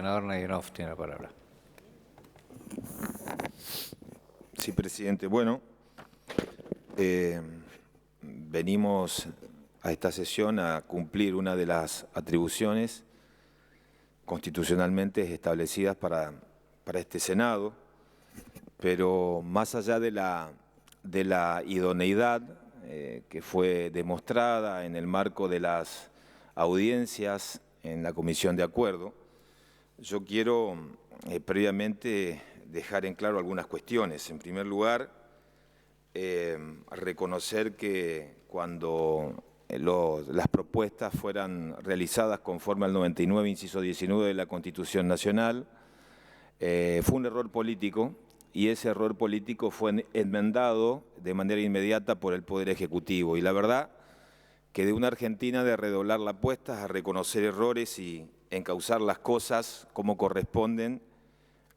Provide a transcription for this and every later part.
senador Nayenov tiene la palabra. Sí, presidente. Bueno, venimos a esta sesión a cumplir una de las atribuciones constitucionalmente establecidas para este Senado, pero más allá de la idoneidad que fue demostrada en el marco de las audiencias en la Comisión de Acuerdo, yo quiero previamente dejar en claro algunas cuestiones. En primer lugar, reconocer que cuando las propuestas fueran realizadas conforme al 99, inciso 19 de la Constitución Nacional, fue un error político y ese error político fue enmendado de manera inmediata por el Poder Ejecutivo. Y la verdad que de una Argentina de redoblar la apuesta a reconocer errores y encauzar las cosas como corresponden,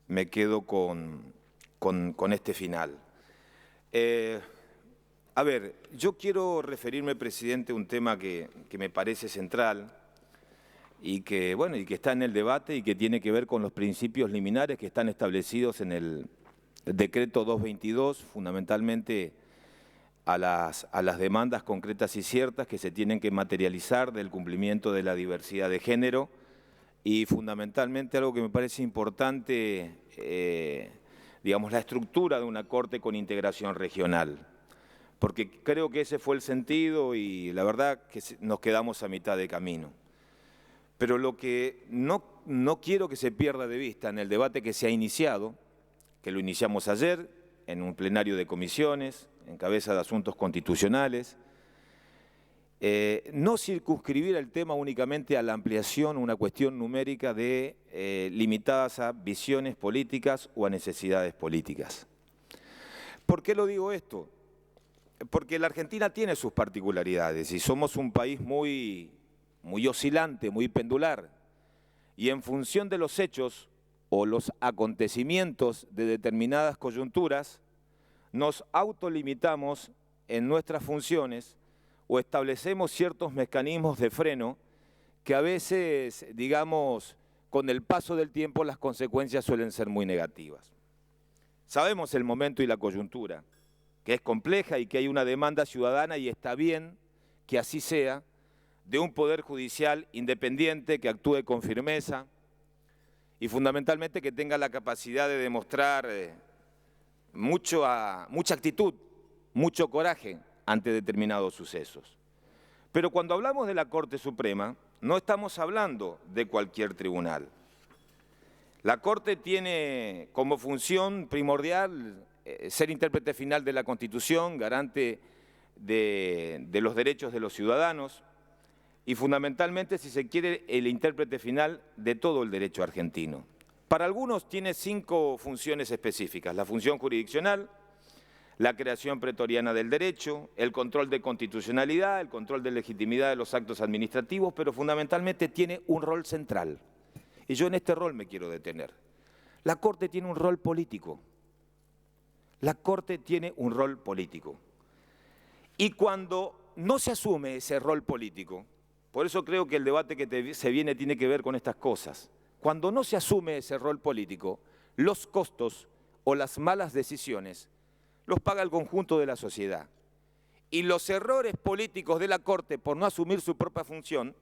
me quedo con este final. A ver, yo quiero referirme, presidente, a un tema que me parece central y que, bueno, y que está en el debate y que tiene que ver con los principios liminares que están establecidos en el decreto 222, fundamentalmente a las demandas concretas y ciertas que se tienen que materializar del cumplimiento de la diversidad de género y fundamentalmente algo que me parece importante, digamos, la estructura de una Corte con integración regional, porque creo que ese fue el sentido y la verdad que nos quedamos a mitad de camino. Pero lo que no quiero que se pierda de vista en el debate que se ha iniciado, que lo iniciamos ayer en un plenario de comisiones, en cabeza de asuntos constitucionales, no circunscribir el tema únicamente a la ampliación, una cuestión numérica de limitadas a visiones políticas o a necesidades políticas. ¿Por qué lo digo esto? Porque la Argentina tiene sus particularidades y somos un país muy oscilante, muy pendular, y en función de los hechos o los acontecimientos de determinadas coyunturas, nos autolimitamos en nuestras funciones o establecemos ciertos mecanismos de freno que a veces, digamos, con el paso del tiempo las consecuencias suelen ser muy negativas. Sabemos el momento y la coyuntura, que es compleja y que hay una demanda ciudadana y está bien que así sea, de un poder judicial independiente que actúe con firmeza y fundamentalmente que tenga la capacidad de demostrar mucha actitud, mucho coraje ante determinados sucesos. Pero cuando hablamos de la Corte Suprema, no estamos hablando de cualquier tribunal. La Corte tiene como función primordial ser intérprete final de la Constitución, garante de los derechos de los ciudadanos y fundamentalmente, si se quiere, el intérprete final de todo el derecho argentino. Para algunos tiene 5 funciones específicas: la función jurisdiccional, la creación pretoriana del derecho, el control de constitucionalidad, el control de legitimidad de los actos administrativos, pero fundamentalmente tiene un rol central. Y yo en este rol me quiero detener. La Corte tiene un rol político. La Corte tiene un rol político. Y cuando no se asume ese rol político, por eso creo que el debate que se viene tiene que ver con estas cosas. Cuando no se asume ese rol político, los costos o las malas decisiones los paga el conjunto de la sociedad. Y los errores políticos de la Corte por no asumir su propia función,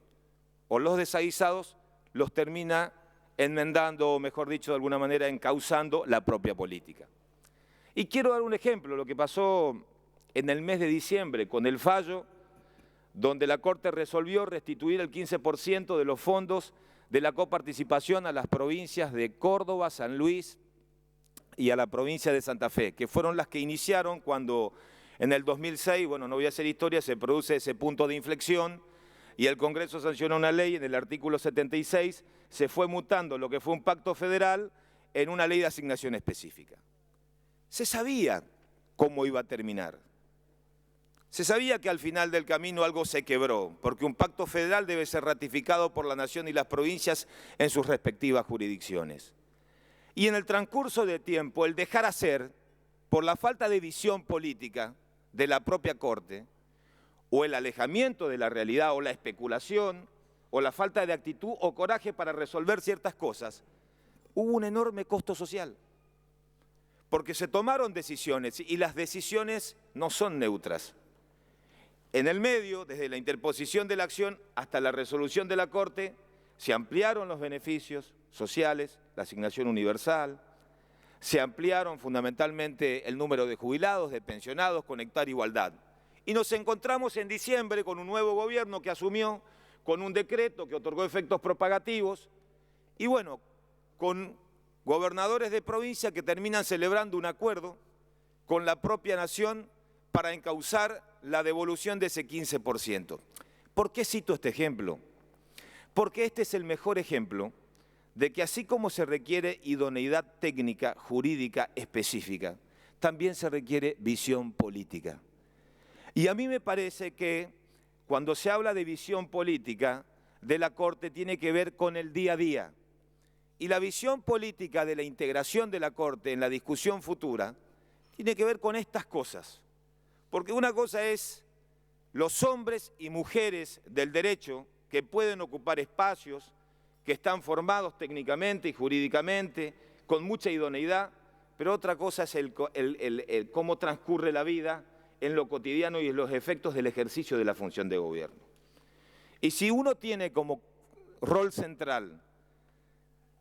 o los desaguisados, los termina enmendando, o mejor dicho, de alguna manera, encauzando la propia política. Y quiero dar un ejemplo, lo que pasó en el mes de diciembre con el fallo donde la Corte resolvió restituir el 15% de los fondos de la coparticipación a las provincias de Córdoba, San Luis y a la provincia de Santa Fe, que fueron las que iniciaron cuando en el 2006, bueno, no voy a hacer historia, se produce ese punto de inflexión y el Congreso sanciona una ley, en el artículo 76 se fue mutando lo que fue un pacto federal en una ley de asignación específica. Se sabía cómo iba a terminar. Se sabía que al final del camino algo se quebró, porque un pacto federal debe ser ratificado por la nación y las provincias en sus respectivas jurisdicciones. Y en el transcurso del tiempo, el dejar hacer, por la falta de visión política de la propia Corte, o el alejamiento de la realidad o la especulación, o la falta de actitud o coraje para resolver ciertas cosas, hubo un enorme costo social. Porque se tomaron decisiones y las decisiones no son neutras. En el medio, desde la interposición de la acción hasta la resolución de la Corte, se ampliaron los beneficios sociales, la asignación universal, se ampliaron fundamentalmente el número de jubilados, de pensionados, conectar igualdad. Y nos encontramos en diciembre con un nuevo gobierno que asumió con un decreto que otorgó efectos propagativos y bueno, con gobernadores de provincia que terminan celebrando un acuerdo con la propia nación para encauzar la devolución de ese 15%. ¿Por qué cito este ejemplo? Porque este es el mejor ejemplo de que así como se requiere idoneidad técnica, jurídica específica, también se requiere visión política. Y a mí me parece que cuando se habla de visión política de la Corte tiene que ver con el día a día. Y la visión política de la integración de la Corte en la discusión futura tiene que ver con estas cosas. Porque una cosa es los hombres y mujeres del derecho que pueden ocupar espacios, que están formados técnicamente y jurídicamente, con mucha idoneidad, pero otra cosa es cómo transcurre la vida en lo cotidiano y en los efectos del ejercicio de la función de gobierno. Y si uno tiene como rol central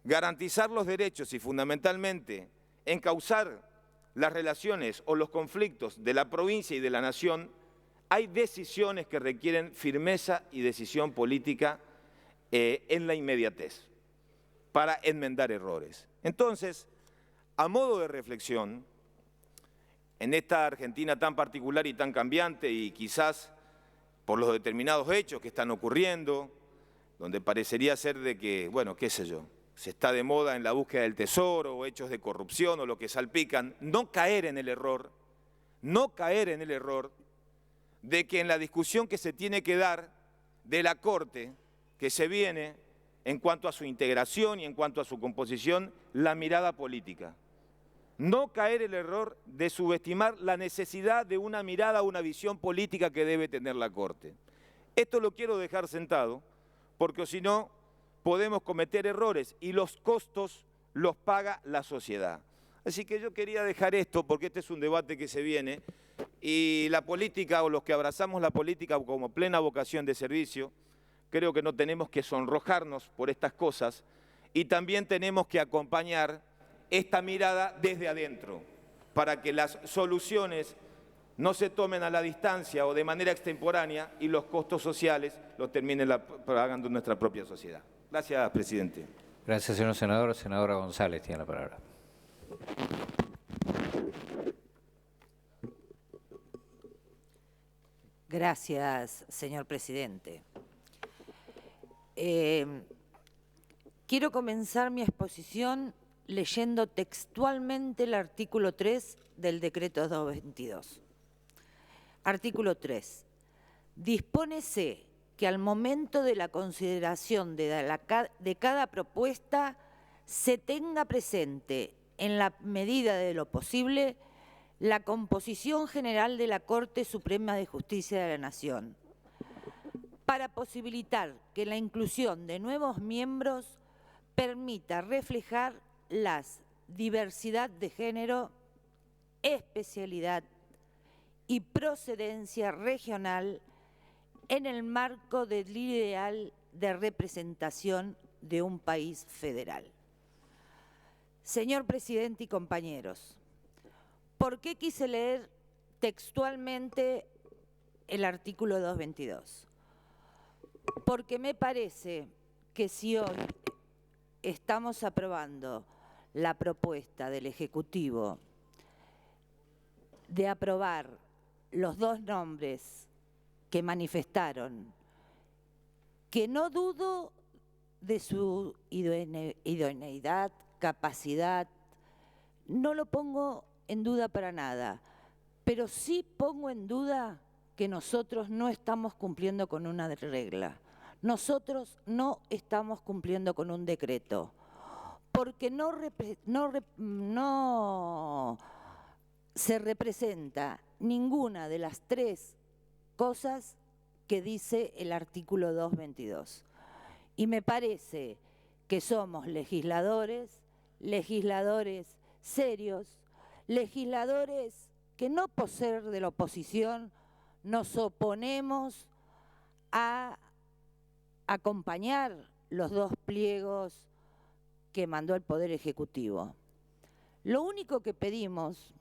garantizar los derechos y fundamentalmente encauzar las relaciones o los conflictos de la provincia y de la nación, hay decisiones que requieren firmeza y decisión política en la inmediatez para enmendar errores. Entonces, a modo de reflexión, en esta Argentina tan particular y tan cambiante y quizás por los determinados hechos que están ocurriendo, donde parecería ser de que, bueno, qué sé yo, se está de moda en la búsqueda del tesoro o hechos de corrupción o lo que salpican, no caer en el error de que en la discusión que se tiene que dar de la Corte, que se viene en cuanto a su integración y en cuanto a su composición, la mirada política. No caer en el error de subestimar la necesidad de una mirada, una visión política que debe tener la Corte. Esto lo quiero dejar sentado, porque si no podemos cometer errores y los costos los paga la sociedad. Así que yo quería dejar esto, porque este es un debate que se viene, y la política, o los que abrazamos la política como plena vocación de servicio, creo que no tenemos que sonrojarnos por estas cosas, y también tenemos que acompañar esta mirada desde adentro, para que las soluciones no se tomen a la distancia o de manera extemporánea y los costos sociales los terminen pagando nuestra propia sociedad. Gracias, presidente. Gracias, señor senador. Senadora González tiene la palabra. Gracias, señor presidente. Quiero comenzar mi exposición leyendo textualmente el artículo 3 del decreto 222. Artículo 3. Dispónese que al momento de la consideración de cada propuesta se tenga presente, en la medida de lo posible, la composición general de la Corte Suprema de Justicia de la Nación, para posibilitar que la inclusión de nuevos miembros permita reflejar la diversidad de género, especialidad y procedencia regional en el marco del ideal de representación de un país federal. Señor presidente y compañeros, ¿por qué quise leer textualmente el artículo 222? Porque me parece que si hoy estamos aprobando la propuesta del Ejecutivo de aprobar los dos nombres que manifestaron, que no dudo de su idoneidad, capacidad, no lo pongo en duda para nada, pero sí pongo en duda que nosotros no estamos cumpliendo con una regla. Nosotros no estamos cumpliendo con un decreto, porque no se representa ninguna de las tres cosas que dice el artículo 222. Y me parece que somos legisladores serios, legisladores que no por ser de la oposición nos oponemos a acompañar los dos pliegos que mandó el Poder Ejecutivo. Lo único que pedimos,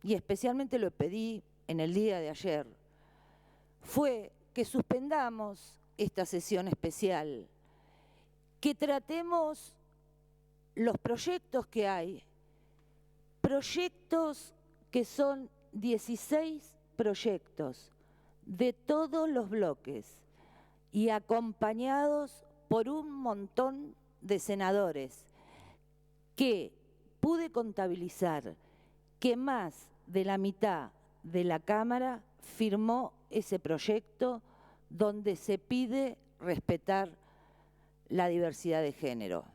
y especialmente lo pedí en el día de ayer, fue que suspendamos esta sesión especial, que tratemos los proyectos que hay, proyectos que son 16 proyectos de todos los bloques y acompañados por un montón de senadores que pude contabilizar que más de la mitad de la Cámara firmó ese proyecto donde se pide respetar la diversidad de género.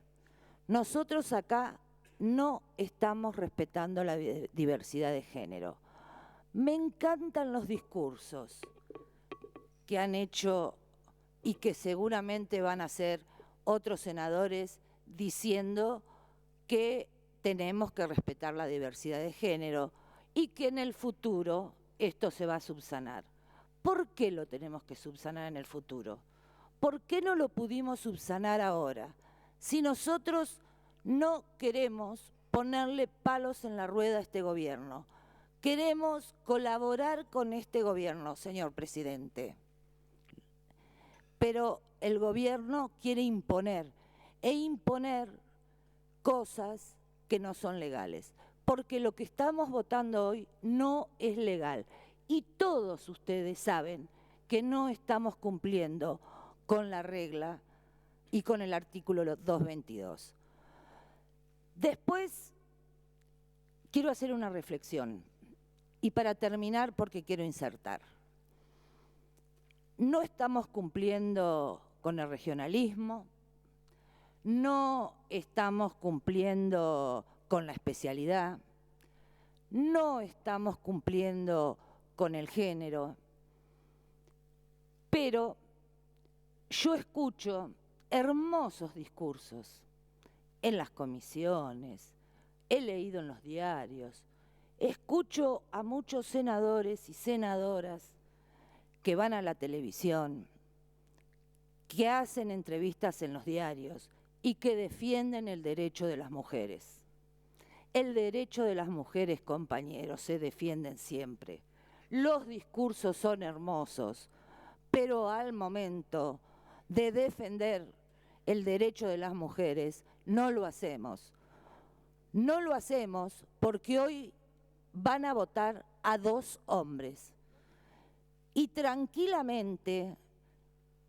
Nosotros acá no estamos respetando la diversidad de género. Me encantan los discursos que han hecho y que seguramente van a hacer otros senadores diciendo que tenemos que respetar la diversidad de género y que en el futuro esto se va a subsanar. ¿Por qué lo tenemos que subsanar en el futuro? ¿Por qué no lo pudimos subsanar ahora? Si nosotros no queremos ponerle palos en la rueda a este gobierno, queremos colaborar con este gobierno, señor presidente. Pero el gobierno quiere imponer cosas que no son legales, porque lo que estamos votando hoy no es legal. Y todos ustedes saben que no estamos cumpliendo con la regla y con el artículo 222. Después, quiero hacer una reflexión. Y para terminar, porque quiero insertar. No estamos cumpliendo con el regionalismo, no estamos cumpliendo con la especialidad, no estamos cumpliendo con el género, pero yo escucho hermosos discursos en las comisiones, he leído en los diarios, escucho a muchos senadores y senadoras que van a la televisión, que hacen entrevistas en los diarios y que defienden el derecho de las mujeres. El derecho de las mujeres, compañeros, se defienden siempre. Los discursos son hermosos, pero al momento de defender el derecho de las mujeres, no lo hacemos. No lo hacemos porque hoy van a votar a 2 hombres. Y tranquilamente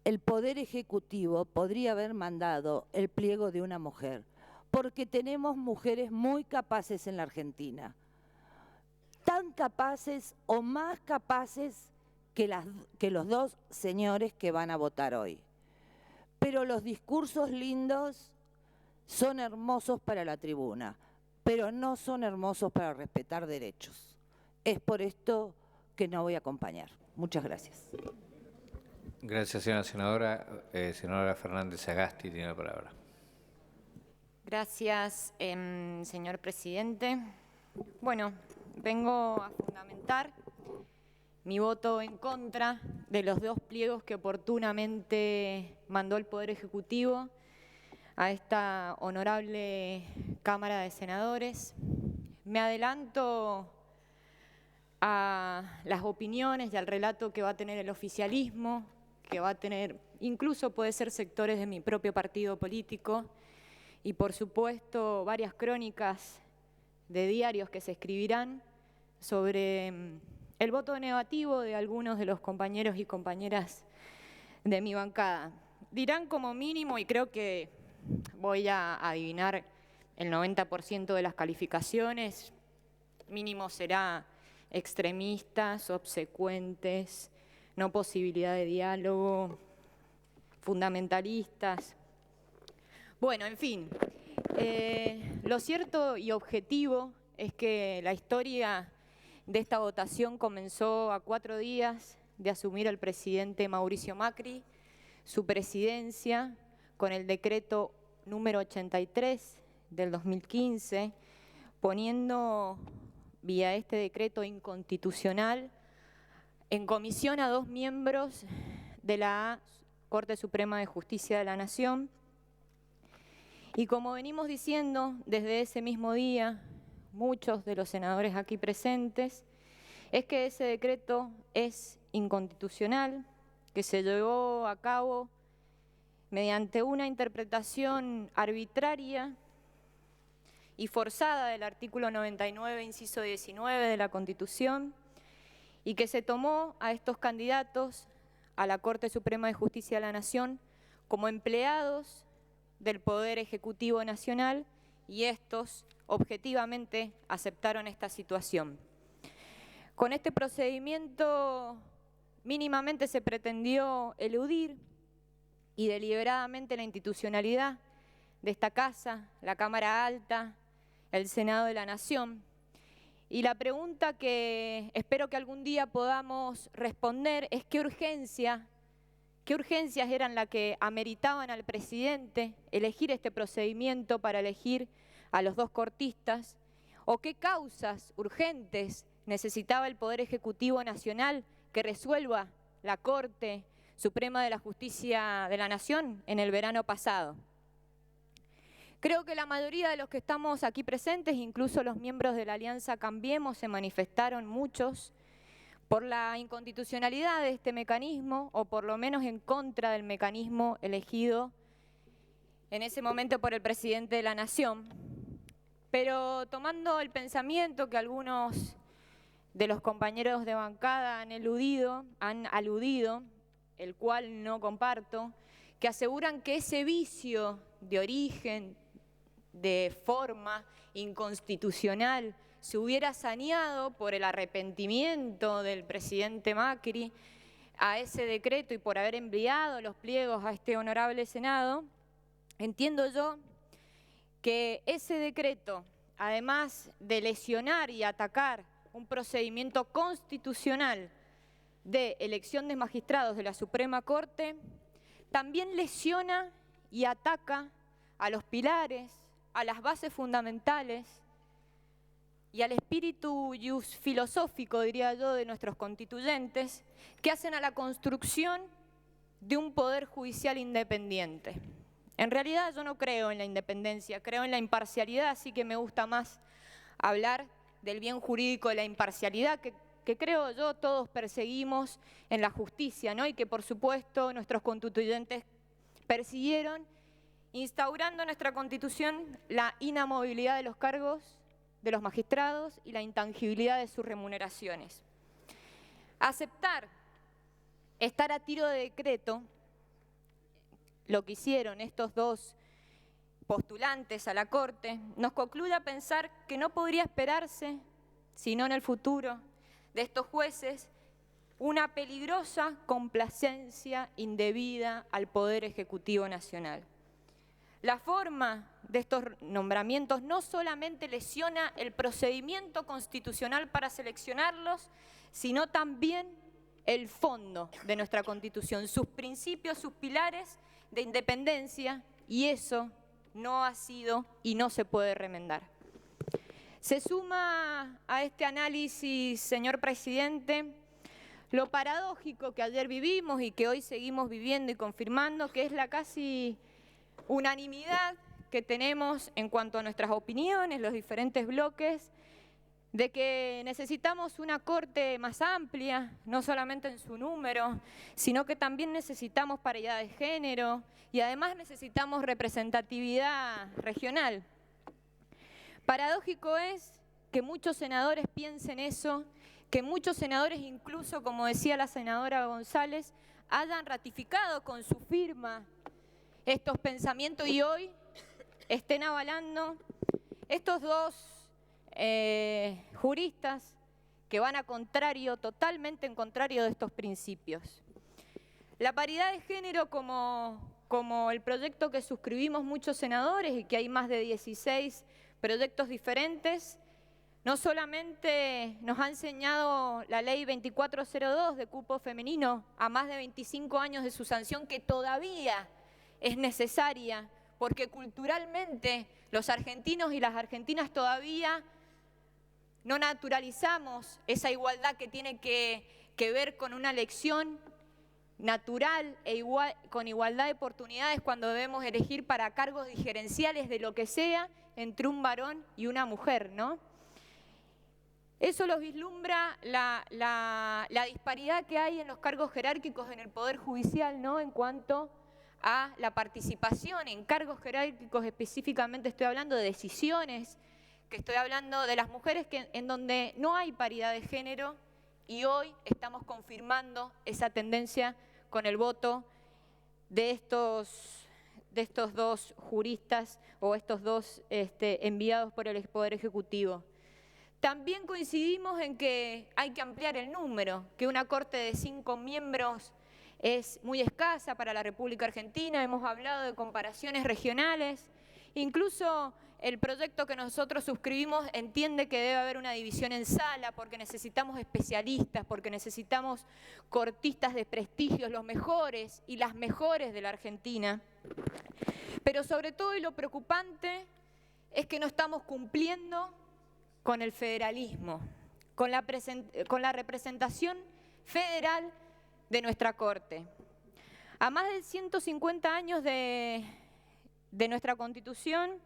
el Poder Ejecutivo podría haber mandado el pliego de una mujer, porque tenemos mujeres muy capaces en la Argentina, tan capaces o más capaces que los 2 señores que van a votar hoy. Pero los discursos lindos son hermosos para la tribuna, pero no son hermosos para respetar derechos. Es por esto que no voy a acompañar. Muchas gracias. Gracias, señora senadora. Senadora Fernández Sagasti tiene la palabra. Gracias, señor presidente. Bueno, vengo a fundamentar mi voto en contra de los 2 pliegos que oportunamente mandó el Poder Ejecutivo a esta honorable Cámara de Senadores. Me adelanto a las opiniones y al relato que va a tener el oficialismo, que va a tener, incluso puede ser sectores de mi propio partido político, y por supuesto varias crónicas de diarios que se escribirán sobre el voto negativo de algunos de los compañeros y compañeras de mi bancada. Dirán como mínimo, y creo que voy a adivinar el 90% de las calificaciones, mínimo será extremistas, obsecuentes, no posibilidad de diálogo, fundamentalistas. Bueno, en fin, lo cierto y objetivo es que la historia de esta votación comenzó a 4 días de asumir el presidente Mauricio Macri su presidencia, con el decreto número 83 del 2015, poniendo vía este decreto inconstitucional en comisión a 2 miembros de la Corte Suprema de Justicia de la Nación. Y como venimos diciendo desde ese mismo día, muchos de los senadores aquí presentes, es que ese decreto es inconstitucional, que se llevó a cabo mediante una interpretación arbitraria y forzada del artículo 99, inciso 19 de la Constitución, y que se tomó a estos candidatos a la Corte Suprema de Justicia de la Nación como empleados del Poder Ejecutivo Nacional, y estos objetivamente aceptaron esta situación. Con este procedimiento mínimamente se pretendió eludir y deliberadamente la institucionalidad de esta casa, la Cámara Alta, el Senado de la Nación. Y la pregunta que espero que algún día podamos responder es ¿qué urgencias eran las que ameritaban al presidente elegir este procedimiento para elegir a los 2 cortistas? ¿O qué causas urgentes necesitaba el Poder Ejecutivo Nacional que resuelva la Corte Suprema de la Justicia de la Nación en el verano pasado? Creo que la mayoría de los que estamos aquí presentes, incluso los miembros de la Alianza Cambiemos, se manifestaron muchos por la inconstitucionalidad de este mecanismo, o por lo menos en contra del mecanismo elegido en ese momento por el presidente de la Nación. Pero tomando el pensamiento que algunos de los compañeros de bancada han aludido, el cual no comparto, que aseguran que ese vicio de origen, de forma inconstitucional, se hubiera saneado por el arrepentimiento del presidente Macri a ese decreto y por haber enviado los pliegos a este honorable Senado, entiendo yo que ese decreto, además de lesionar y atacar un procedimiento constitucional de elección de magistrados de la Suprema Corte, también lesiona y ataca a los pilares, a las bases fundamentales y al espíritu filosófico, diría yo, de nuestros constituyentes, que hacen a la construcción de un poder judicial independiente. En realidad yo no creo en la independencia, creo en la imparcialidad, así que me gusta más hablar del bien jurídico de la imparcialidad que creo yo todos perseguimos en la justicia, ¿no? Y que por supuesto nuestros constituyentes persiguieron, instaurando en nuestra Constitución la inamovilidad de los cargos de los magistrados y la intangibilidad de sus remuneraciones. Aceptar estar a tiro de decreto, lo que hicieron estos 2 postulantes a la Corte, nos concluye a pensar que no podría esperarse, sino en el futuro, de estos jueces, una peligrosa complacencia indebida al Poder Ejecutivo Nacional. La forma de estos nombramientos no solamente lesiona el procedimiento constitucional para seleccionarlos, sino también el fondo de nuestra Constitución, sus principios, sus pilares de independencia, y eso no ha sido y no se puede remendar. Se suma a este análisis, señor presidente, lo paradójico que ayer vivimos y que hoy seguimos viviendo y confirmando, que es la casi unanimidad que tenemos en cuanto a nuestras opiniones, los diferentes bloques, de que necesitamos una Corte más amplia, no solamente en su número, sino que también necesitamos paridad de género y además necesitamos representatividad regional. Paradójico es que muchos senadores piensen eso, que muchos senadores, incluso como decía la senadora González, hayan ratificado con su firma estos pensamientos y hoy estén avalando estos 2 juristas que van a contrario, totalmente en contrario de estos principios. La paridad de género, como el proyecto que suscribimos muchos senadores y que hay más de 16 proyectos diferentes, no solamente nos ha enseñado la ley 2402 de cupo femenino a más de 25 años de su sanción, que todavía es necesaria, porque culturalmente los argentinos y las argentinas todavía no naturalizamos esa igualdad que tiene que ver con una elección natural e con igualdad de oportunidades cuando debemos elegir para cargos gerenciales de lo que sea entre un varón y una mujer, ¿no? Eso los vislumbra la disparidad que hay en los cargos jerárquicos en el Poder Judicial, ¿no? En cuanto a la participación en cargos jerárquicos, específicamente estoy hablando de decisiones, que estoy hablando de las mujeres en donde no hay paridad de género, y hoy estamos confirmando esa tendencia con el voto de estos dos juristas o estos dos enviados por el Poder Ejecutivo. También coincidimos en que hay que ampliar el número, que una Corte de 5 miembros es muy escasa para la República Argentina. Hemos hablado de comparaciones regionales. Incluso el proyecto que nosotros suscribimos entiende que debe haber una división en sala porque necesitamos especialistas, porque necesitamos cortistas de prestigio, los mejores y las mejores de la Argentina. Pero sobre todo, y lo preocupante, es que no estamos cumpliendo con el federalismo, con la representación federal de nuestra Corte. A más de 150 años de nuestra Constitución,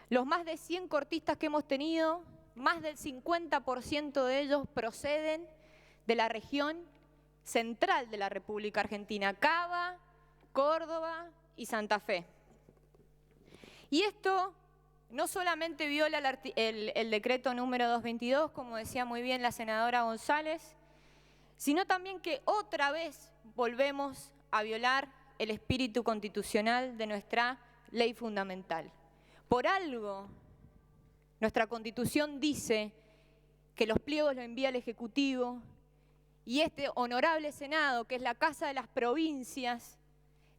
los más de 100 cortistas que hemos tenido, más del 50% de ellos proceden de la región central de la República Argentina, Cava, Córdoba y Santa Fe. Y esto no solamente viola el decreto número 222, como decía muy bien la senadora González, sino también que otra vez volvemos a violar el espíritu constitucional de nuestra ley fundamental. Por algo, nuestra Constitución dice que los pliegos los envía el Ejecutivo y este honorable Senado, que es la Casa de las Provincias,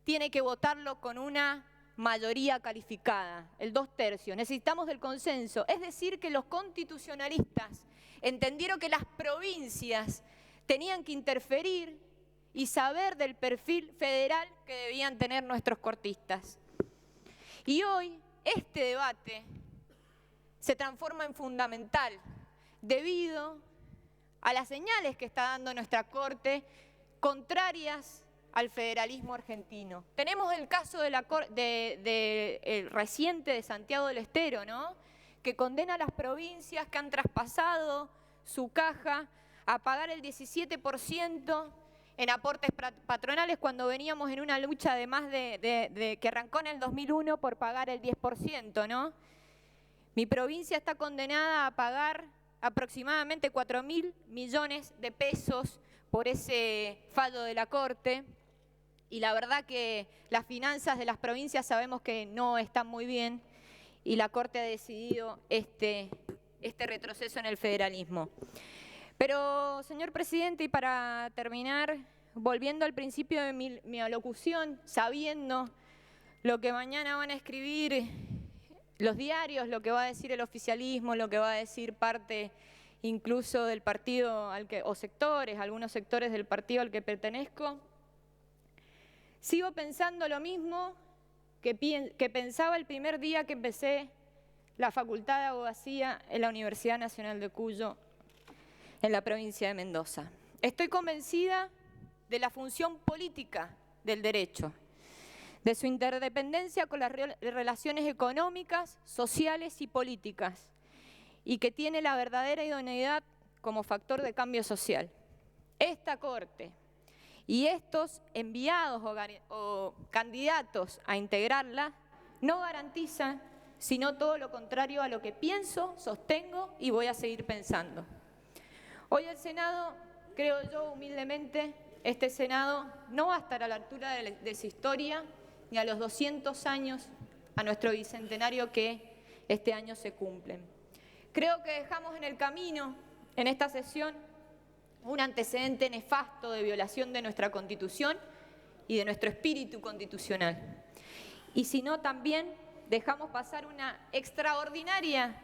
tiene que votarlo con una mayoría calificada, el 2/3. Necesitamos del consenso, es decir, que los constitucionalistas entendieron que las provincias tenían que interferir y saber del perfil federal que debían tener nuestros cortistas. Y hoy este debate se transforma en fundamental debido a las señales que está dando nuestra Corte contrarias al federalismo argentino. Tenemos el caso el reciente de Santiago del Estero, ¿no? Que condena a las provincias que han traspasado su caja a pagar el 17% en aportes patronales cuando veníamos en una lucha de más que arrancó en el 2001 por pagar el 10%, ¿no? Mi provincia está condenada a pagar aproximadamente 4.000 millones de pesos por ese fallo de la Corte. Y la verdad que las finanzas de las provincias sabemos que no están muy bien y la Corte ha decidido este retroceso en el federalismo. Pero, señor presidente, y para terminar, volviendo al principio de mi alocución, sabiendo lo que mañana van a escribir los diarios, lo que va a decir el oficialismo, lo que va a decir parte incluso del partido o sectores, algunos sectores del partido al que pertenezco, sigo pensando lo mismo que pensaba el primer día que empecé la Facultad de Abogacía en la Universidad Nacional de Cuyo, en la provincia de Mendoza. Estoy convencida de la función política del derecho, de su interdependencia con las relaciones económicas, sociales y políticas, y que tiene la verdadera idoneidad como factor de cambio social. Esta Corte y estos enviados o candidatos a integrarla no garantizan sino todo lo contrario a lo que pienso, sostengo y voy a seguir pensando. Hoy el Senado, creo yo humildemente, este Senado no va a estar a la altura de su historia ni a los 200 años a nuestro bicentenario que este año se cumplen. Creo que dejamos en el camino, en esta sesión, un antecedente nefasto de violación de nuestra Constitución y de nuestro espíritu constitucional. Y si no, también dejamos pasar una extraordinaria,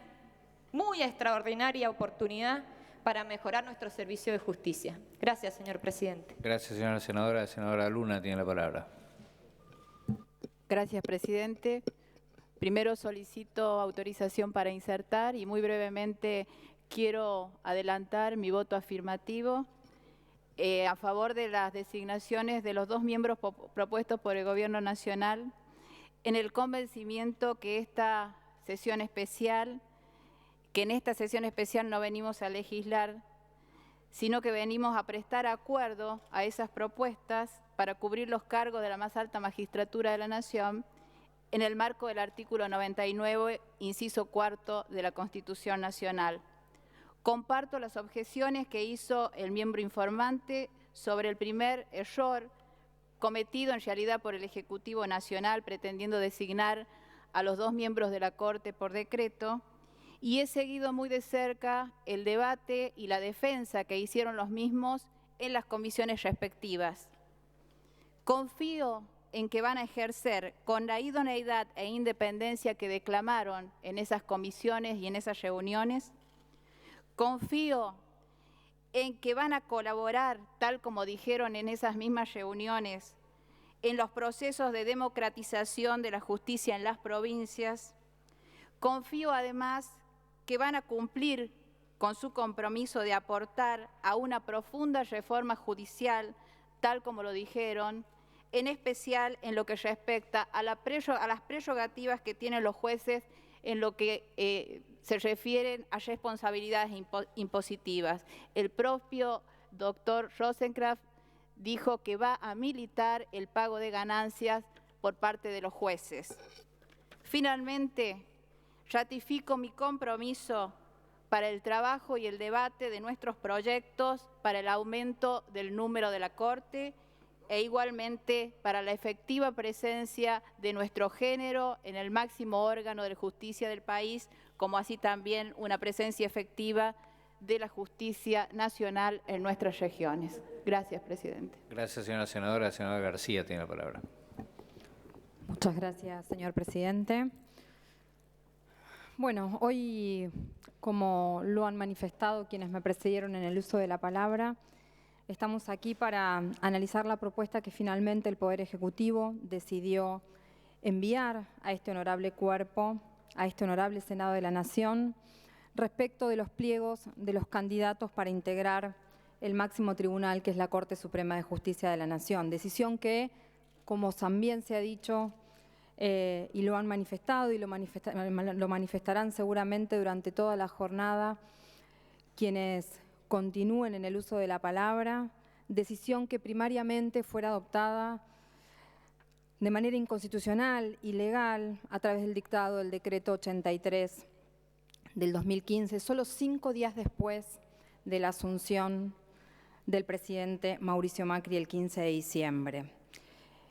muy extraordinaria oportunidad para mejorar nuestro servicio de justicia. Gracias, señor presidente. Gracias, señora senadora. La senadora Luna tiene la palabra. Gracias, presidente. Primero solicito autorización para insertar y muy brevemente quiero adelantar mi voto afirmativo a favor de las designaciones de los 2 miembros propuestos por el Gobierno Nacional, en el convencimiento que en esta sesión especial no venimos a legislar, sino que venimos a prestar acuerdo a esas propuestas para cubrir los cargos de la más alta magistratura de la Nación en el marco del artículo 99, inciso 4 de la Constitución Nacional. Comparto las objeciones que hizo el miembro informante sobre el primer error cometido en realidad por el Ejecutivo Nacional pretendiendo designar a los 2 miembros de la Corte por decreto, y he seguido muy de cerca el debate y la defensa que hicieron los mismos en las comisiones respectivas. Confío en que van a ejercer con la idoneidad e independencia que declamaron en esas comisiones y en esas reuniones. Confío en que van a colaborar, tal como dijeron en esas mismas reuniones, en los procesos de democratización de la justicia en las provincias. Confío además que van a cumplir con su compromiso de aportar a una profunda reforma judicial, tal como lo dijeron, en especial en lo que respecta a las prerrogativas que tienen los jueces en lo que se refieren a responsabilidades impositivas. El propio doctor Rosenkrantz dijo que va a militar el pago de ganancias por parte de los jueces. Finalmente, ratifico mi compromiso para el trabajo y el debate de nuestros proyectos para el aumento del número de la Corte e igualmente para la efectiva presencia de nuestro género en el máximo órgano de justicia del país, como así también una presencia efectiva de la justicia nacional en nuestras regiones. Gracias, presidente. Gracias, señora senadora. La senadora García tiene la palabra. Muchas gracias, señor presidente. Bueno, hoy, como lo han manifestado quienes me precedieron en el uso de la palabra, estamos aquí para analizar la propuesta que finalmente el Poder Ejecutivo decidió enviar a este honorable cuerpo, a este honorable Senado de la Nación, respecto de los pliegos de los candidatos para integrar el máximo tribunal, que es la Corte Suprema de Justicia de la Nación. Decisión que, como también se ha dicho, y lo han manifestado y lo manifestarán seguramente durante toda la jornada quienes continúen en el uso de la palabra, decisión que primariamente fuera adoptada de manera inconstitucional, ilegal, a través del dictado del decreto 83 del 2015, solo 5 días después de la asunción del presidente Mauricio Macri el 15 de diciembre.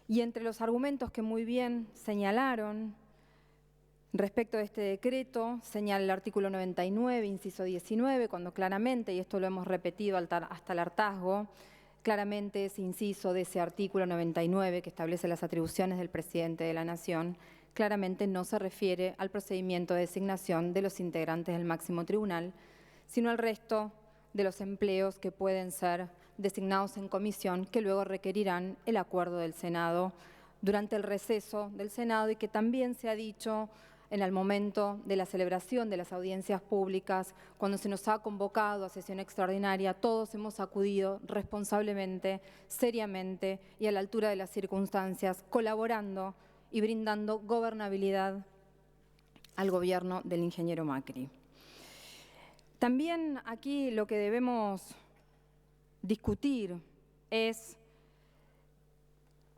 Y entre los argumentos que muy bien señalaron respecto de este decreto, señala el artículo 99, inciso 19, cuando claramente, y esto lo hemos repetido hasta el hartazgo, claramente ese inciso de ese artículo 99 que establece las atribuciones del presidente de la Nación, claramente no se refiere al procedimiento de designación de los integrantes del máximo tribunal, sino al resto de los empleos que pueden ser designados en comisión, que luego requerirán el acuerdo del Senado durante el receso del Senado y que también se ha dicho en el momento de la celebración de las audiencias públicas, cuando se nos ha convocado a sesión extraordinaria, todos hemos acudido responsablemente, seriamente y a la altura de las circunstancias, colaborando y brindando gobernabilidad al gobierno del ingeniero Macri. También aquí lo que debemos discutir es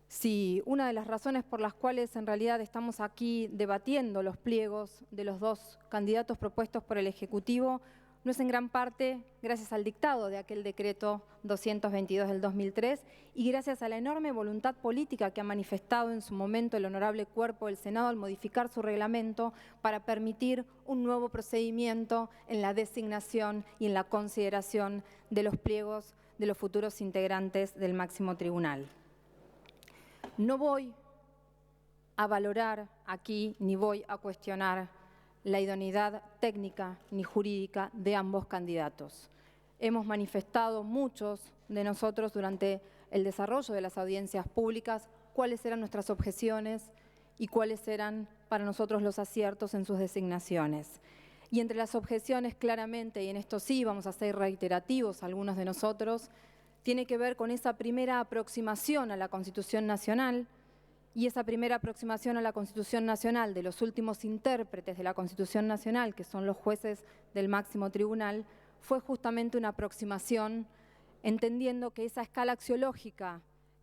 si una de las razones por las cuales en realidad estamos aquí debatiendo los pliegos de los 2 candidatos propuestos por el Ejecutivo no es en gran parte gracias al dictado de aquel decreto 222 del 2003 y gracias a la enorme voluntad política que ha manifestado en su momento el honorable cuerpo del Senado al modificar su reglamento para permitir un nuevo procedimiento en la designación y en la consideración de los pliegos de los futuros integrantes del máximo tribunal. No voy a valorar aquí ni voy a cuestionar la idoneidad técnica ni jurídica de ambos candidatos. Hemos manifestado muchos de nosotros durante el desarrollo de las audiencias públicas cuáles eran nuestras objeciones y cuáles eran para nosotros los aciertos en sus designaciones. Y entre las objeciones, claramente, y en esto sí vamos a ser reiterativos algunos de nosotros, tiene que ver con esa primera aproximación a la Constitución Nacional, y esa primera aproximación a la Constitución Nacional de los últimos intérpretes de la Constitución Nacional, que son los jueces del máximo tribunal, fue justamente una aproximación entendiendo que esa escala axiológica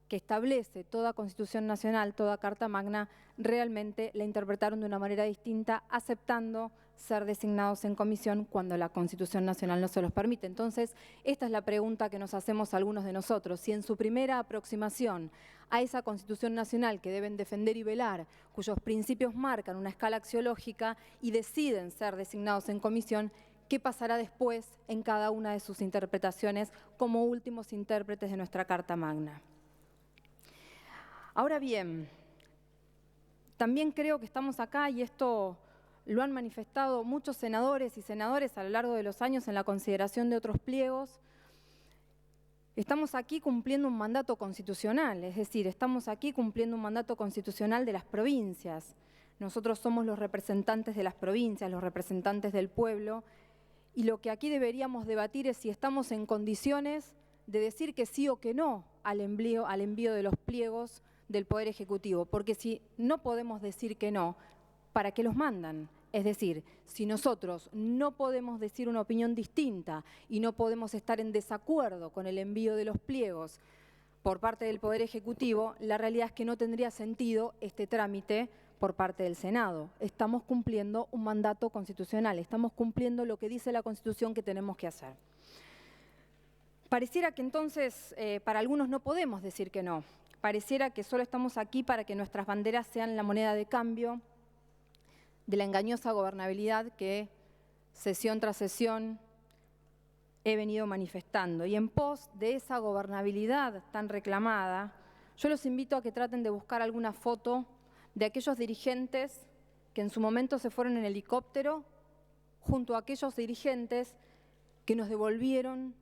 que establece toda Constitución Nacional, toda Carta Magna, realmente la interpretaron de una manera distinta, aceptando ser designados en comisión cuando la Constitución Nacional no se los permite. Entonces, esta es la pregunta que nos hacemos algunos de nosotros. Si en su primera aproximación a esa Constitución Nacional que deben defender y velar, cuyos principios marcan una escala axiológica y deciden ser designados en comisión, ¿qué pasará después en cada una de sus interpretaciones como últimos intérpretes de nuestra Carta Magna? Ahora bien, también creo que estamos acá, y esto lo han manifestado muchos senadores y senadoras a lo largo de los años en la consideración de otros pliegos, estamos aquí cumpliendo un mandato constitucional, es decir, estamos aquí cumpliendo un mandato constitucional de las provincias. Nosotros somos los representantes de las provincias, los representantes del pueblo, y lo que aquí deberíamos debatir es si estamos en condiciones de decir que sí o que no al envío de los pliegos del Poder Ejecutivo, porque si no podemos decir que no, ¿para qué los mandan? Es decir, si nosotros no podemos decir una opinión distinta y no podemos estar en desacuerdo con el envío de los pliegos por parte del Poder Ejecutivo, la realidad es que no tendría sentido este trámite por parte del Senado. Estamos cumpliendo un mandato constitucional, estamos cumpliendo lo que dice la Constitución que tenemos que hacer. Pareciera que entonces para algunos no podemos decir que no. Pareciera que solo estamos aquí para que nuestras banderas sean la moneda de cambio de la engañosa gobernabilidad que sesión tras sesión he venido manifestando. Y en pos de esa gobernabilidad tan reclamada, yo los invito a que traten de buscar alguna foto de aquellos dirigentes que en su momento se fueron en helicóptero junto a aquellos dirigentes que nos devolvieron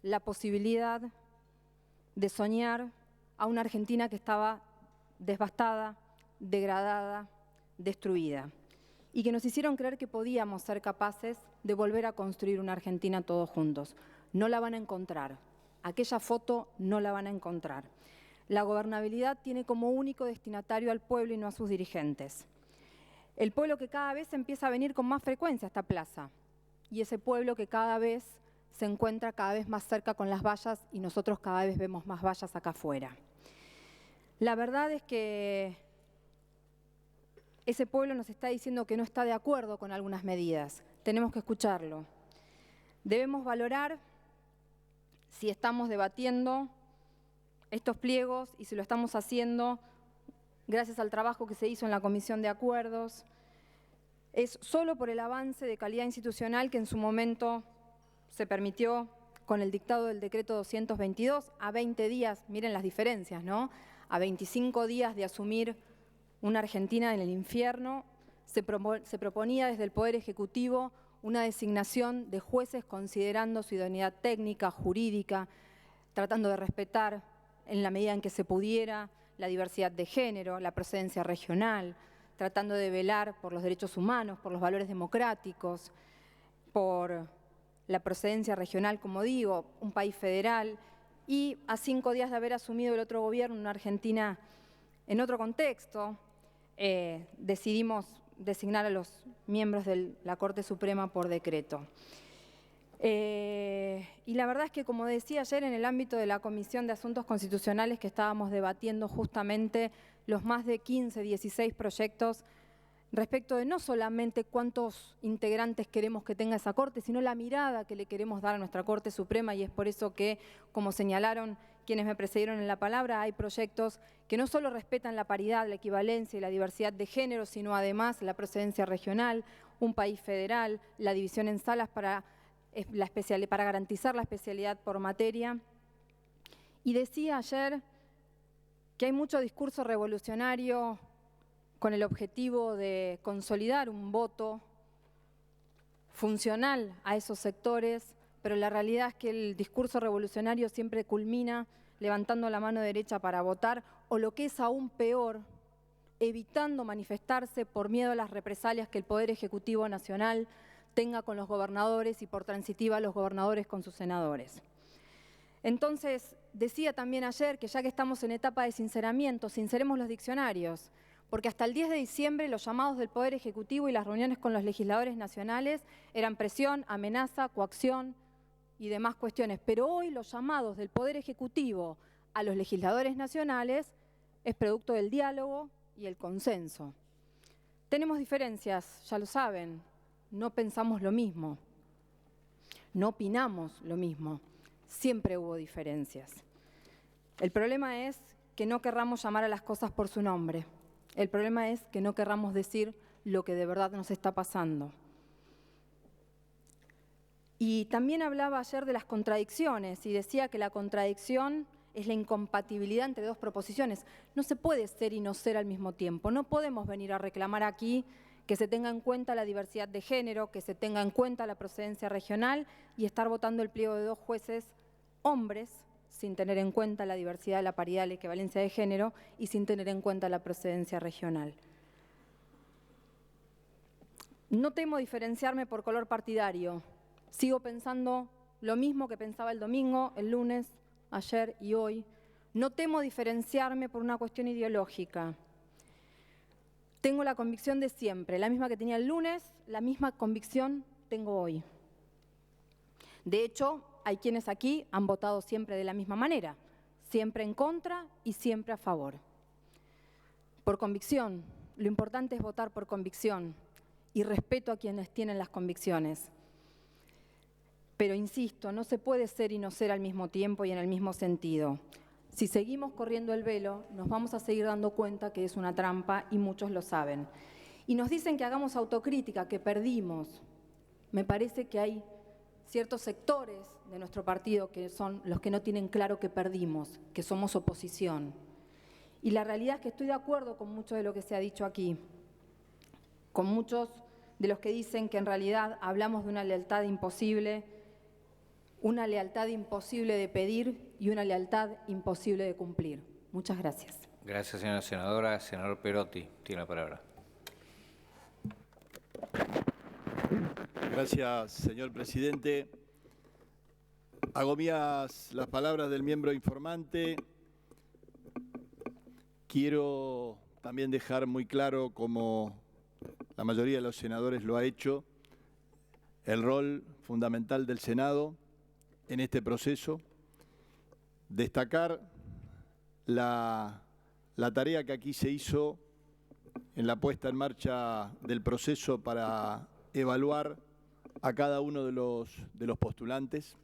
la posibilidad de soñar a una Argentina que estaba devastada, degradada, destruida, y que nos hicieron creer que podíamos ser capaces de volver a construir una Argentina todos juntos. No la van a encontrar, aquella foto no la van a encontrar. La gobernabilidad tiene como único destinatario al pueblo y no a sus dirigentes. El pueblo que cada vez empieza a venir con más frecuencia a esta plaza, y ese pueblo que cada vez se encuentra cada vez más cerca con las vallas, y nosotros cada vez vemos más vallas acá afuera. La verdad es que ese pueblo nos está diciendo que no está de acuerdo con algunas medidas. Tenemos que escucharlo. Debemos valorar si estamos debatiendo estos pliegos y si lo estamos haciendo gracias al trabajo que se hizo en la Comisión de Acuerdos. Es solo por el avance de calidad institucional que en su momento se permitió con el dictado del decreto 222 a 20 días, miren las diferencias, ¿no? A 25 días de asumir una Argentina en el infierno, se proponía desde el Poder Ejecutivo una designación de jueces considerando su idoneidad técnica, jurídica, tratando de respetar en la medida en que se pudiera la diversidad de género, la procedencia regional, tratando de velar por los derechos humanos, por los valores democráticos, por la procedencia regional, como digo, un país federal, y a 5 días de haber asumido el otro gobierno, una Argentina en otro contexto, decidimos designar a los miembros de la Corte Suprema por decreto. Y la verdad es que, como decía ayer, en el ámbito de la Comisión de Asuntos Constitucionales que estábamos debatiendo justamente los más de 15, 16 proyectos respecto de no solamente cuántos integrantes queremos que tenga esa Corte, sino la mirada que le queremos dar a nuestra Corte Suprema, y es por eso que, como señalaron quienes me precedieron en la palabra, hay proyectos que no solo respetan la paridad, la equivalencia y la diversidad de género, sino además la procedencia regional, un país federal, la división en salas para garantizar la especialidad por materia. Y decía ayer que hay mucho discurso revolucionario con el objetivo de consolidar un voto funcional a esos sectores, pero la realidad es que el discurso revolucionario siempre culmina levantando la mano derecha para votar, o lo que es aún peor, evitando manifestarse por miedo a las represalias que el Poder Ejecutivo Nacional tenga con los gobernadores y por transitiva los gobernadores con sus senadores. Entonces, decía también ayer que ya que estamos en etapa de sinceramiento, sinceremos los diccionarios, porque hasta el 10 de diciembre los llamados del Poder Ejecutivo y las reuniones con los legisladores nacionales eran presión, amenaza, coacción y demás cuestiones. Pero hoy los llamados del Poder Ejecutivo a los legisladores nacionales es producto del diálogo y el consenso. Tenemos diferencias, ya lo saben, no pensamos lo mismo, no opinamos lo mismo, siempre hubo diferencias. El problema es que no querramos llamar a las cosas por su nombre. El problema es que no querramos decir lo que de verdad nos está pasando. Y también hablaba ayer de las contradicciones y decía que la contradicción es la incompatibilidad entre dos proposiciones. No se puede ser y no ser al mismo tiempo. No podemos venir a reclamar aquí que se tenga en cuenta la diversidad de género, que se tenga en cuenta la procedencia regional y estar votando el pliego de 2 jueces hombres sin tener en cuenta la diversidad, la paridad, la equivalencia de género y sin tener en cuenta la procedencia regional. No temo diferenciarme por color partidario. Sigo pensando lo mismo que pensaba el domingo, el lunes, ayer y hoy. No temo diferenciarme por una cuestión ideológica. Tengo la convicción de siempre, la misma que tenía el lunes, la misma convicción tengo hoy. De hecho, hay quienes aquí han votado siempre de la misma manera, siempre en contra y siempre a favor. Por convicción, lo importante es votar por convicción y respeto a quienes tienen las convicciones. Pero insisto, no se puede ser y no ser al mismo tiempo y en el mismo sentido. Si seguimos corriendo el velo, nos vamos a seguir dando cuenta que es una trampa y muchos lo saben. Y nos dicen que hagamos autocrítica, que perdimos. Me parece que hay ciertos sectores de nuestro partido que son los que no tienen claro que perdimos, que somos oposición. Y la realidad es que estoy de acuerdo con mucho de lo que se ha dicho aquí, con muchos de los que dicen que en realidad hablamos de una lealtad imposible de pedir y una lealtad imposible de cumplir. Muchas gracias. Gracias, señora senadora. Senador Perotti tiene la palabra. Gracias, señor presidente. Hago mías las palabras del miembro informante. Quiero también dejar muy claro, como la mayoría de los senadores lo ha hecho, el rol fundamental del Senado en este proceso. Destacar la tarea que aquí se hizo en la puesta en marcha del proceso para evaluar a cada uno de los postulantes.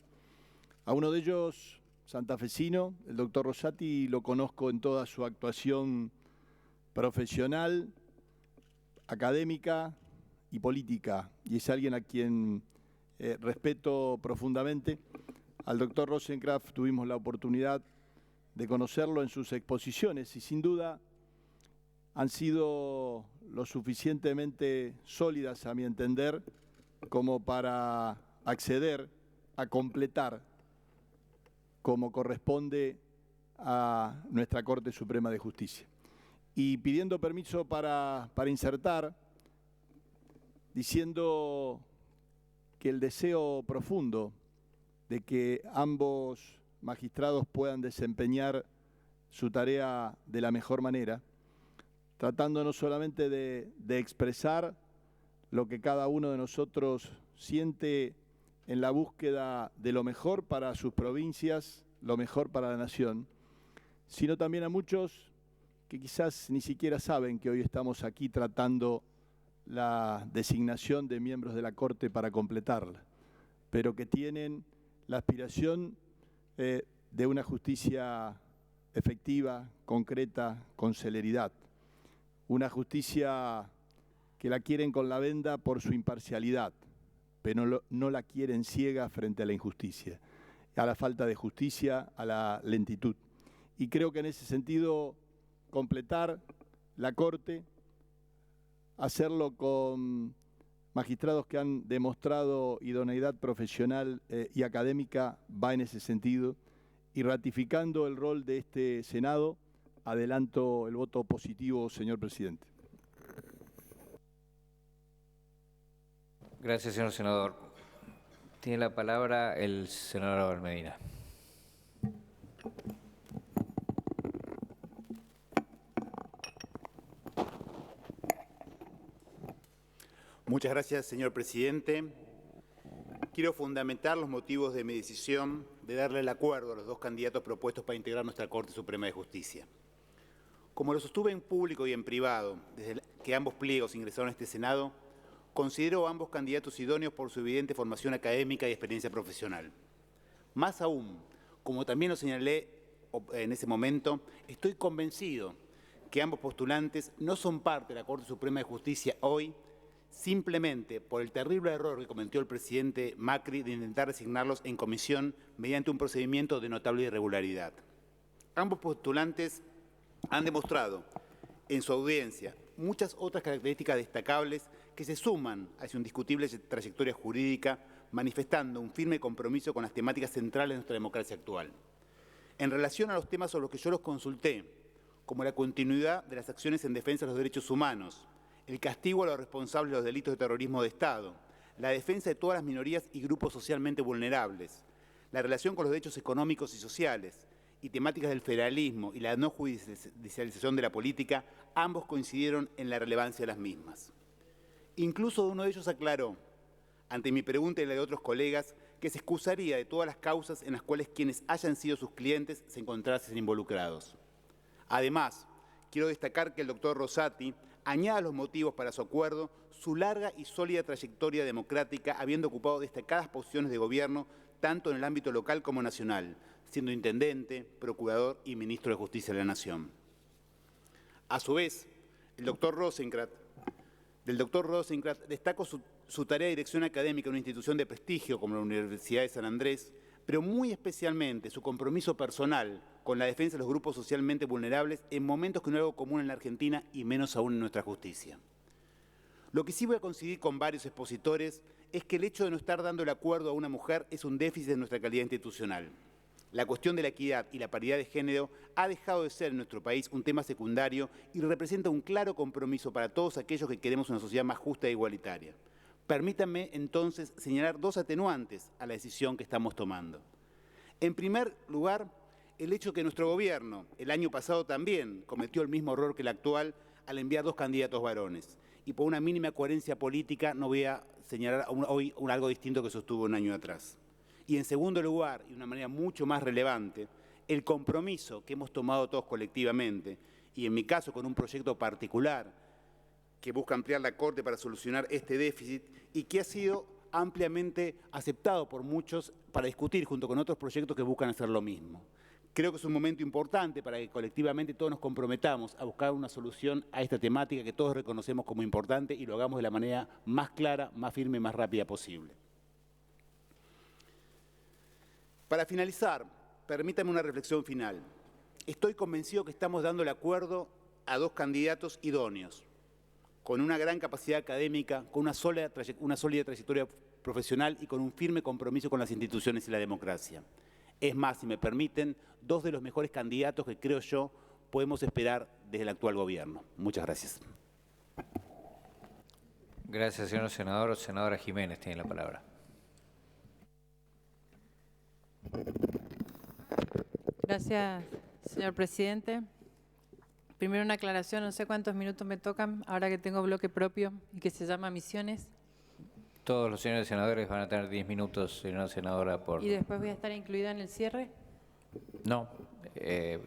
A uno de ellos, santafesino, el doctor Rosati, lo conozco en toda su actuación profesional, académica y política, y es alguien a quien respeto profundamente. Al doctor Rosenkraft tuvimos la oportunidad de conocerlo en sus exposiciones y sin duda han sido lo suficientemente sólidas, a mi entender, como para acceder a completar como corresponde a nuestra Corte Suprema de Justicia. Y pidiendo permiso para insertar, diciendo que el deseo profundo de que ambos magistrados puedan desempeñar su tarea de la mejor manera, tratando no solamente de expresar lo que cada uno de nosotros siente en la búsqueda de lo mejor para sus provincias, lo mejor para la nación, sino también a muchos que quizás ni siquiera saben que hoy estamos aquí tratando la designación de miembros de la Corte para completarla, pero que tienen la aspiración de una justicia efectiva, concreta, con celeridad. Una justicia que la quieren con la venda por su imparcialidad, pero no la quieren ciega frente a la injusticia, a la falta de justicia, a la lentitud. Y creo que en ese sentido completar la Corte, hacerlo con magistrados que han demostrado idoneidad profesional y académica, va en ese sentido, y ratificando el rol de este Senado adelanto el voto positivo, señor presidente. Gracias, señor senador. Tiene la palabra el senador Abel Medina. Muchas gracias, señor presidente. Quiero fundamentar los motivos de mi decisión de darle el acuerdo a los dos candidatos propuestos para integrar nuestra Corte Suprema de Justicia. Como lo sostuve en público y en privado, desde que ambos pliegos ingresaron a este Senado, considero a ambos candidatos idóneos por su evidente formación académica y experiencia profesional. Más aún, como también lo señalé en ese momento, estoy convencido que ambos postulantes no son parte de la Corte Suprema de Justicia hoy, simplemente por el terrible error que cometió el presidente Macri de intentar designarlos en comisión mediante un procedimiento de notable irregularidad. Ambos postulantes han demostrado en su audiencia muchas otras características destacables que se suman a su indiscutible trayectoria jurídica, manifestando un firme compromiso con las temáticas centrales de nuestra democracia actual. En relación a los temas sobre los que yo los consulté, como la continuidad de las acciones en defensa de los derechos humanos, el castigo a los responsables de los delitos de terrorismo de Estado, la defensa de todas las minorías y grupos socialmente vulnerables, la relación con los derechos económicos y sociales y temáticas del federalismo y la no judicialización de la política, ambos coincidieron en la relevancia de las mismas. Incluso uno de ellos aclaró, ante mi pregunta y la de otros colegas, que se excusaría de todas las causas en las cuales quienes hayan sido sus clientes se encontrasen involucrados. Además, quiero destacar que el doctor Rosati añade a los motivos para su acuerdo su larga y sólida trayectoria democrática, habiendo ocupado destacadas posiciones de gobierno tanto en el ámbito local como nacional, siendo intendente, procurador y ministro de Justicia de la Nación. A su vez, del doctor Rosenkranz destaco su tarea de dirección académica en una institución de prestigio como la Universidad de San Andrés, pero muy especialmente su compromiso personal con la defensa de los grupos socialmente vulnerables en momentos que no es algo común en la Argentina y menos aún en nuestra justicia. Lo que sí voy a coincidir con varios expositores es que el hecho de no estar dando el acuerdo a una mujer es un déficit de nuestra calidad institucional. La cuestión de la equidad y la paridad de género ha dejado de ser en nuestro país un tema secundario y representa un claro compromiso para todos aquellos que queremos una sociedad más justa e igualitaria. Permítanme entonces señalar dos atenuantes a la decisión que estamos tomando. En primer lugar, el hecho que nuestro gobierno, el año pasado también, cometió el mismo error que el actual al enviar dos candidatos varones. Y por una mínima coherencia política no voy a señalar hoy algo distinto que sostuvo un año atrás. Y en segundo lugar, y de una manera mucho más relevante, el compromiso que hemos tomado todos colectivamente, y en mi caso con un proyecto particular que busca ampliar la Corte para solucionar este déficit y que ha sido ampliamente aceptado por muchos para discutir junto con otros proyectos que buscan hacer lo mismo. Creo que es un momento importante para que colectivamente todos nos comprometamos a buscar una solución a esta temática que todos reconocemos como importante y lo hagamos de la manera más clara, más firme y más rápida posible. Para finalizar, permítame una reflexión final. Estoy convencido que estamos dando el acuerdo a dos candidatos idóneos, con una gran capacidad académica, con una sólida trayectoria profesional y con un firme compromiso con las instituciones y la democracia. Es más, si me permiten, dos de los mejores candidatos que creo yo podemos esperar desde el actual gobierno. Muchas gracias. Gracias, señor senador. Senadora Jiménez tiene la palabra. Gracias, señor presidente. Primero una aclaración, no sé cuántos minutos me tocan ahora que tengo bloque propio y que se llama Misiones. Todos los señores senadores van a tener 10 minutos, señora senadora, por... ¿Y después voy a estar incluida en el cierre? No,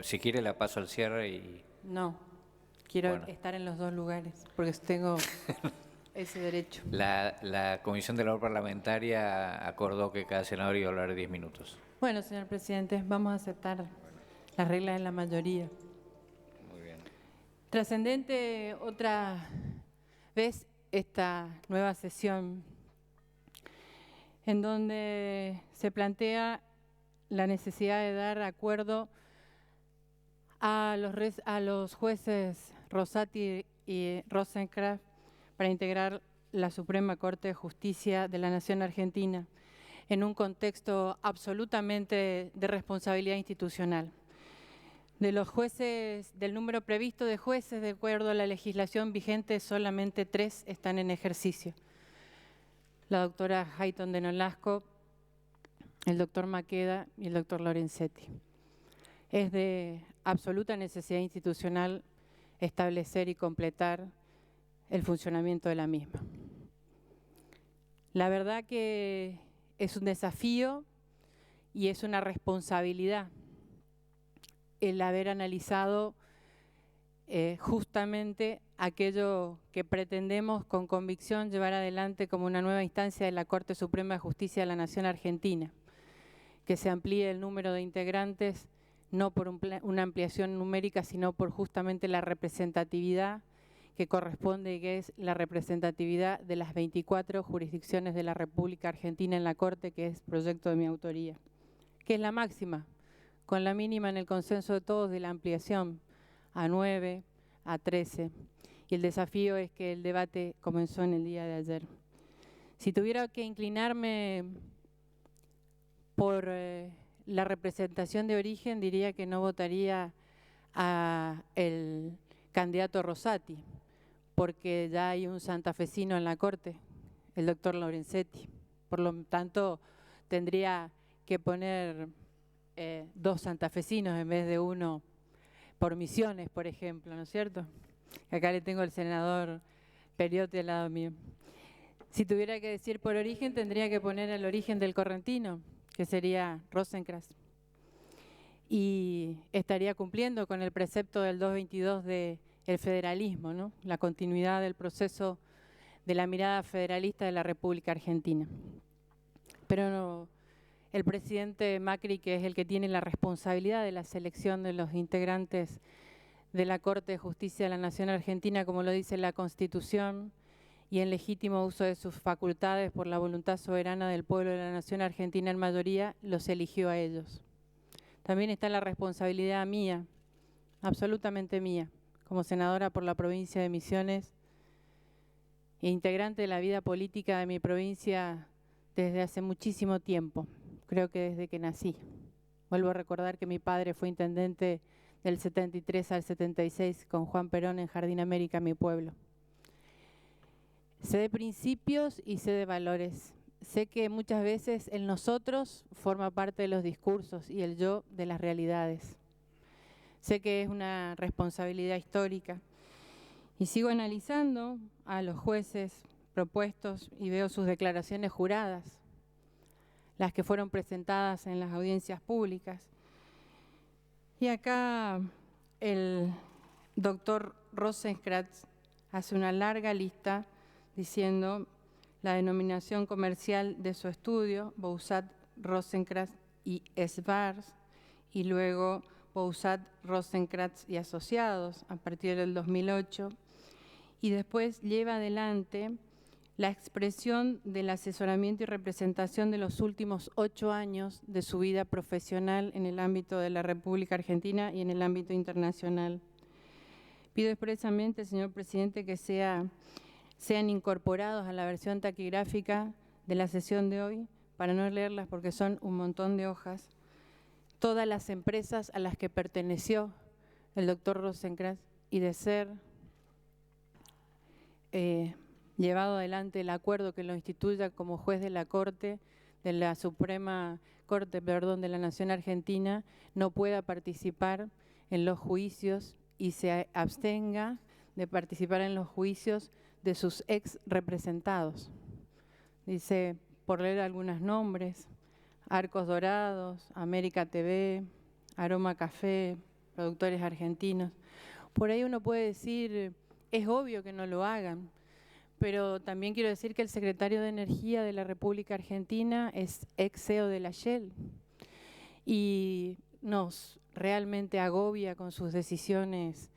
si quiere la paso al cierre y... No, quiero Bueno. estar en los dos lugares porque tengo ese derecho. La Comisión de Labor Parlamentaria acordó que cada senador iba a hablar 10 minutos. Bueno, señor presidente, vamos a aceptar las reglas de la mayoría. Muy bien. Trascendente otra vez esta nueva sesión en donde se plantea la necesidad de dar acuerdo a los jueces Rosati y Rosenkranz para integrar la Suprema Corte de Justicia de la Nación Argentina en un contexto absolutamente de responsabilidad institucional. De los jueces, del número previsto de jueces, de acuerdo a la legislación vigente, solamente 3 están en ejercicio. La doctora Hayton de Nolasco, el doctor Maqueda y el doctor Lorenzetti. Es de absoluta necesidad institucional establecer y completar el funcionamiento de la misma. La verdad que es un desafío y es una responsabilidad el haber analizado justamente aquello que pretendemos con convicción llevar adelante como una nueva instancia de la Corte Suprema de Justicia de la Nación Argentina, que se amplíe el número de integrantes no por una ampliación numérica, sino por justamente la representatividad que corresponde, que es la representatividad de las 24 jurisdicciones de la República Argentina en la Corte, que es proyecto de mi autoría, que es la máxima, con la mínima en el consenso de todos de la ampliación a 9, a 13. Y el desafío es que el debate comenzó en el día de ayer. Si tuviera que inclinarme por la representación de origen, diría que no votaría a el candidato Rosati, porque ya hay un santafesino en la Corte, el doctor Lorenzetti. Por lo tanto, tendría que poner 2 santafesinos en vez de uno por Misiones, por ejemplo, ¿no es cierto? Acá le tengo al senador Periotti al lado mío. Si tuviera que decir por origen, tendría que poner el origen del correntino, que sería Rosenkrantz. Y estaría cumpliendo con el precepto del 222 del federalismo, ¿no? La continuidad del proceso de la mirada federalista de la República Argentina. Pero no, el presidente Macri, que es el que tiene la responsabilidad de la selección de los integrantes de la Corte de Justicia de la Nación Argentina, como lo dice la Constitución, y en legítimo uso de sus facultades por la voluntad soberana del pueblo de la Nación Argentina en mayoría, los eligió a ellos. También está la responsabilidad mía, absolutamente mía, como senadora por la provincia de Misiones e integrante de la vida política de mi provincia desde hace muchísimo tiempo, creo que desde que nací. Vuelvo a recordar que mi padre fue intendente del 73 al 76 con Juan Perón en Jardín América, mi pueblo. Sé de principios y sé de valores. Sé que muchas veces el nosotros forma parte de los discursos y el yo de las realidades. Sé que es una responsabilidad histórica. Y sigo analizando a los jueces propuestos y veo sus declaraciones juradas, las que fueron presentadas en las audiencias públicas. Y acá el doctor Rosenkrantz hace una larga lista diciendo la denominación comercial de su estudio, Bouzat, Rosenkrantz y Schwarz, y luego Bouzat, Rosenkrantz y Asociados a partir del 2008, y después lleva adelante la expresión del asesoramiento y representación de los últimos 8 años de su vida profesional en el ámbito de la República Argentina y en el ámbito internacional. Pido expresamente, señor presidente, que sean incorporados a la versión taquigráfica de la sesión de hoy, para no leerlas porque son un montón de hojas, todas las empresas a las que perteneció el doctor Rosenkrantz y de ser llevado adelante el acuerdo que lo instituya como juez de la Corte, de la Suprema Corte, de la Nación Argentina, no pueda participar en los juicios y se abstenga de participar en los juicios de sus ex representados. Dice, por leer algunos nombres, Arcos Dorados, América TV, Aroma Café, productores argentinos. Por ahí uno puede decir, es obvio que no lo hagan, pero también quiero decir que el secretario de Energía de la República Argentina es ex CEO de la Shell y nos realmente agobia con sus decisiones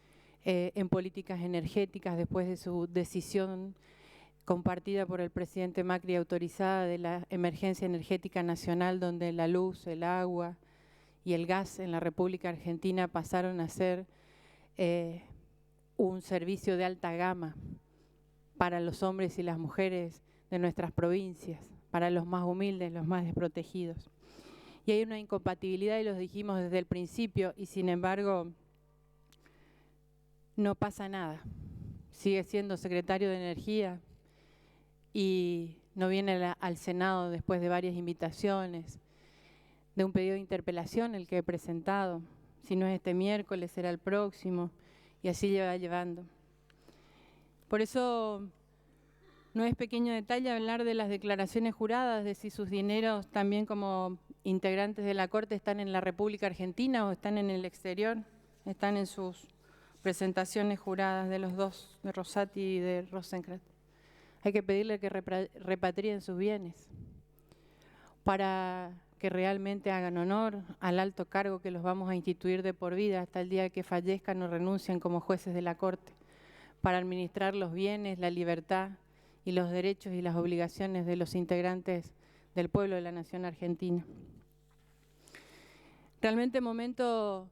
en políticas energéticas después de su decisión compartida por el presidente Macri autorizada de la emergencia energética nacional, donde la luz, el agua y el gas en la República Argentina pasaron a ser un servicio de alta gama para los hombres y las mujeres de nuestras provincias, para los más humildes, los más desprotegidos. y hay una incompatibilidad y los dijimos desde el principio y sin embargo no pasa nada. Sigue siendo secretario de Energía y no viene al Senado después de varias invitaciones, de un pedido de interpelación el que he presentado. Si no es este miércoles, será el próximo, y así lleva llevando. Por eso no es pequeño detalle hablar de las declaraciones juradas, de si sus dineros también como integrantes de la Corte están en la República Argentina o están en el exterior, están en sus presentaciones juradas de los dos, de Rosati y de Rosenkrantz. Hay que pedirle que repatrien sus bienes para que realmente hagan honor al alto cargo que los vamos a instituir de por vida hasta el día que fallezcan o renuncien como jueces de la Corte, para administrar los bienes, la libertad y los derechos y las obligaciones de los integrantes del pueblo de la nación argentina. Realmente momento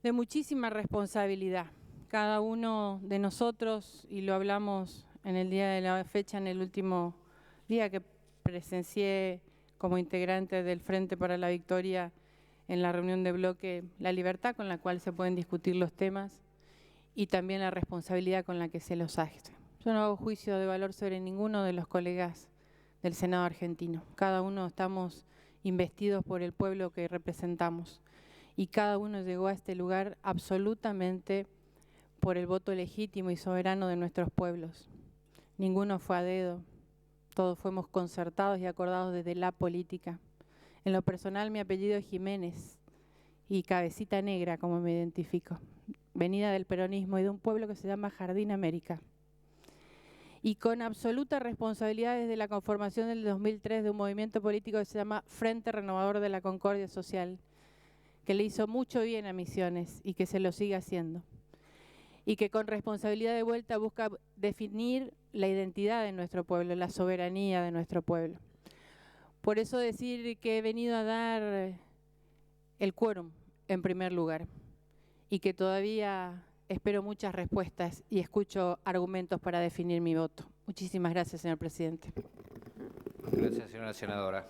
de muchísima responsabilidad. Cada uno de nosotros, y lo hablamos en el día de la fecha, en el último día que presencié como integrante del Frente para la Victoria en la reunión de bloque, la libertad con la cual se pueden discutir los temas y también la responsabilidad con la que se los hace. Yo no hago juicio de valor sobre ninguno de los colegas del Senado argentino. Cada uno estamos investidos por el pueblo que representamos y cada uno llegó a este lugar absolutamente por el voto legítimo y soberano de nuestros pueblos. Ninguno fue a dedo, todos fuimos concertados y acordados desde la política. En lo personal, mi apellido es Jiménez y cabecita negra, como me identifico, venida del peronismo y de un pueblo que se llama Jardín América. Y con absoluta responsabilidad desde la conformación del 2003 de un movimiento político que se llama Frente Renovador de la Concordia Social, que le hizo mucho bien a Misiones y que se lo sigue haciendo. Y que con responsabilidad de vuelta busca definir la identidad de nuestro pueblo, la soberanía de nuestro pueblo. Por eso decir que he venido a dar el quórum en primer lugar y que todavía espero muchas respuestas y escucho argumentos para definir mi voto. Muchísimas gracias, señor presidente. Gracias, señora senadora.